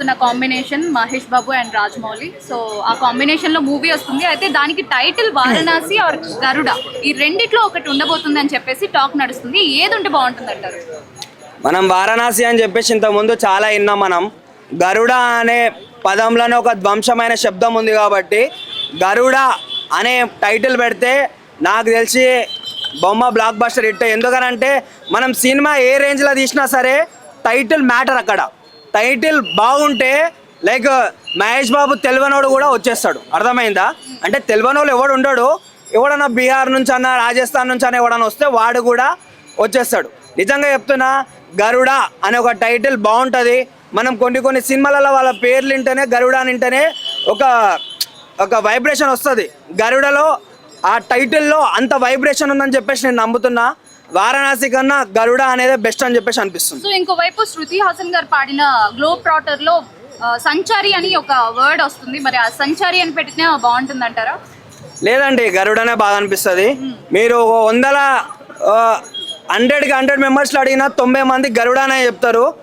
చేస్తున్న combination Mahesh Babu and Rajamouli. So ఆ combination లో మూవీ వస్తుంది. అయితే దానికి టైటిల్ వారణాసి ఆర్ గరుడ, ఈ రెండిట్లో ఒకటి ఉండబోతుంది అని చెప్పేసి టాక్ నడుస్తుంది. ఏది ఉంటే బాగుంటుంది అంటారు? మనం వారణాసి అని చెప్పేసి ఇంతకుముందు చాలా విన్నాం. మనం గరుడ అనే పదంలోనే ఒక ధ్వంసమైన శబ్దం ఉంది కాబట్టి గరుడ అనే టైటిల్ పెడితే నాకు తెలిసి బొమ్మ బ్లాక్ బస్టర్ హిట్. ఎందుకనంటే మనం సినిమా ఏ రేంజ్లో తీసినా సరే టైటిల్ మ్యాటర్. అక్కడ టైటిల్ బాగుంటే లైక్ మహేష్ బాబు తెలివనోడు కూడా వచ్చేస్తాడు. అర్థమైందా? అంటే తెలివనోడు ఎవడు ఉండడు. ఎవడన్నా బీహార్ నుంచి అన్న రాజస్థాన్ నుంచి అన్న ఎవడన్నా వస్తే వాడు కూడా వచ్చేస్తాడు. నిజంగా చెప్తున్నా, గరుడ అనే ఒక టైటిల్ బాగుంటుంది. మనం కొన్ని సినిమాలలో వాళ్ళ పేర్లు వింటేనే గరుడ అని వింటేనే ఒక వైబ్రేషన్ వస్తుంది. గరుడలో ఆ టైటిల్లో అంత వైబ్రేషన్ ఉందని చెప్పేసి నేను నమ్ముతున్నా. వారణాసి కన్నా గరుడ అనేది బెస్ట్ అని చెప్పేసి అనిపిస్తుంది. సో ఇంకోవైపు శృతి హాసన్ గారు పాడిన గ్లోబ్ ట్రాటర్ లో సంచారి అని ఒక వర్డ్ వస్తుంది. మరి ఆ సంచారి అని పెట్టినా బాగుంటుంది అంటారా? లేదండి, గరుడనే బాగా అనిపిస్తుంది. మీరు 100కి 100 మెంబర్స్లో అడిగినా 90 మంది గరుడ అనే చెప్తారు.